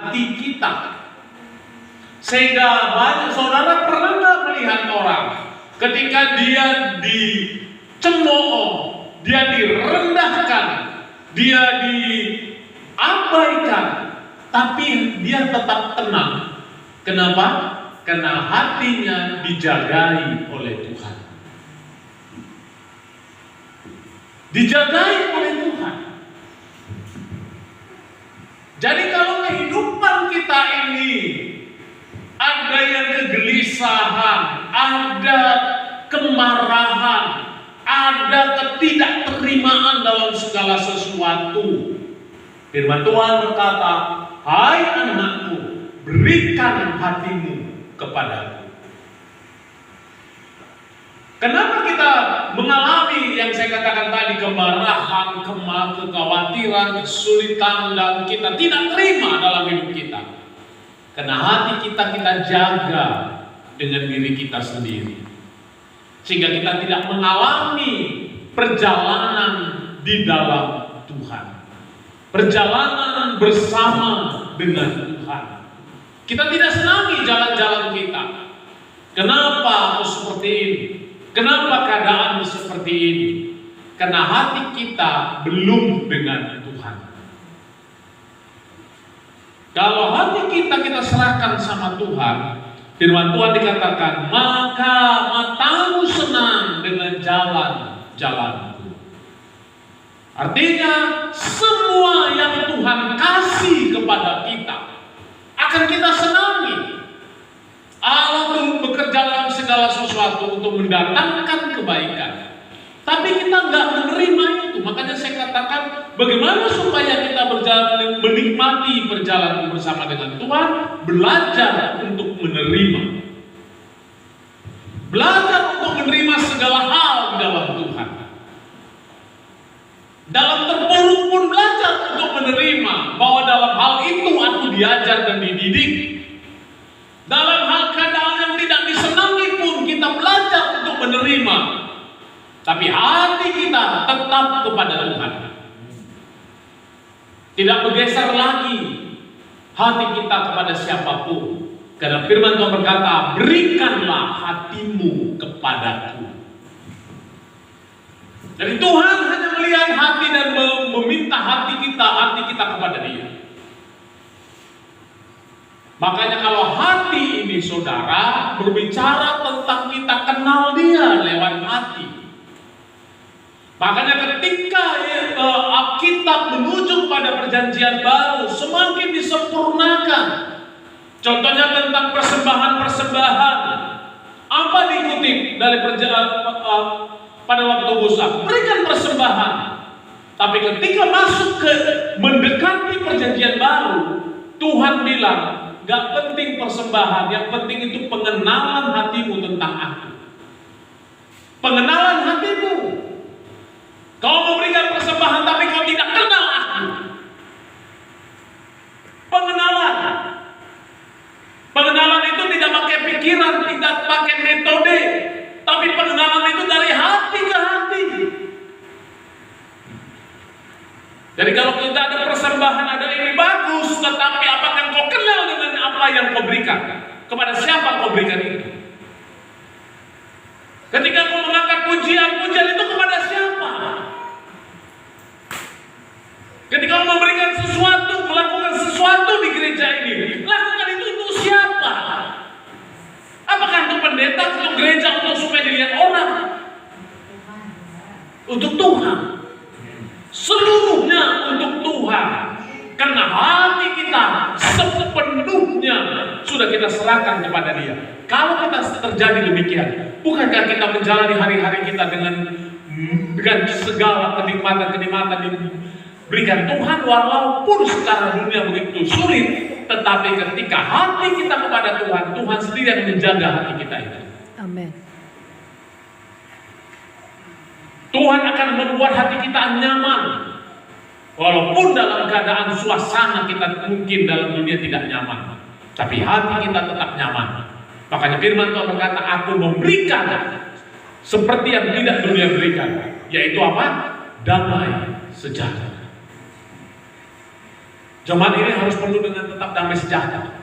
hati kita. Sehingga banyak saudara pernah nggak melihat orang ketika dia dicemooh, dia direndahkan, dia diabaikan, tapi dia tetap tenang. Kenapa? Karena hatinya dijagai oleh Tuhan. Dijagai oleh Tuhan. Jadi kalau kehidupan kita ini ada yang kegelisahan, ada kemarahan, ada ketidakterimaan dalam segala sesuatu, firman Tuhan berkata, hai anakku, berikan hatimu kepadaku. Kenapa kita mengalami yang saya katakan tadi, kemarahan, kekhawatiran, kesulitan, dan kita tidak terima dalam hidup kita? Karena hati kita jaga dengan diri kita sendiri, sehingga kita tidak mengalami perjalanan di dalam Tuhan, perjalanan bersama dengan Tuhan. Kita tidak senangi jalan-jalan kita. Kenapa aku seperti ini? Kenapa keadaan seperti ini? Karena hati kita belum dengan Tuhan. Kalau hati kita serahkan sama Tuhan, firman Tuhan dikatakan, maka matamu senang dengan jalan-jalanku. Artinya semua yang Tuhan kasih kepada kita akan kita senangi. Allah tuh bekerja dalam segala sesuatu untuk mendatangkan kebaikan, tapi kita nggak menerima itu. Makanya saya katakan, bagaimana supaya kita berjalan menikmati perjalanan bersama dengan Tuhan? Belajar untuk menerima, belajar untuk menerima segala hal di dalam Tuhan. Dalam terpuruk pun belajar untuk menerima bahwa dalam hal itu aku diajar dan dididik. Dalam hal keadaan yang tidak disenangi pun kita belajar untuk menerima. Tapi hati kita tetap kepada Tuhan. Tidak bergeser lagi hati kita kepada siapapun. Karena firman Tuhan berkata, berikanlah hatimu kepadaku. Jadi Tuhan hanya melihat hati dan meminta hati kita kepada Dia. Makanya kalau hati ini saudara berbicara tentang kita kenal Dia lewat hati. Makanya ketika Alkitab menuju pada perjanjian baru semakin disempurnakan. Contohnya tentang persembahan-persembahan. Apa dikutip dari pada waktu Musa? Berikan persembahan. Tapi ketika masuk ke mendekati perjanjian baru, Tuhan bilang, gak penting persembahan, yang penting itu pengenalan hatimu tentang aku. Pengenalan hatimu. Kau memberikan persembahan tapi kau tidak kenal aku. Pengenalan. Pengenalan itu tidak pakai pikiran, tidak pakai metode, tapi pengenalan itu dari hati ke hati. Jadi kalau kita ada persembahan, ada ini bagus, tetapi apakah kau kenal dengan apa yang kau berikan? Kepada siapa kau berikan itu? Ketika kau mengangkat pujian itu kepada siapa? Ketika kau memberikan sesuatu, melakukan sesuatu di gereja ini, lakukan itu untuk siapa? Apakah untuk pendeta, untuk gereja, untuk supaya dilihat orang? Untuk Tuhan. Seluruhnya untuk Tuhan. Karena hati kita sepenuhnya sudah kita serahkan kepada Dia. Kalau kita terjadi demikian, bukankah kita menjalani hari-hari kita dengan segala kenikmatan-kenikmatan yang diberikan Tuhan, walaupun secara dunia begitu sulit, tetapi ketika hati kita kepada Tuhan, Tuhan sendiri yang menjaga hati kita itu. Amin. Tuhan akan membuat hati kita nyaman. Walaupun dalam keadaan suasana kita mungkin dalam dunia tidak nyaman, tapi hati kita tetap nyaman. Makanya firman Tuhan berkata, aku memberikan seperti yang tidak dunia berikan, yaitu apa? Damai sejahtera. Jemaat ini harus perlu dengan tetap damai damai sejahtera.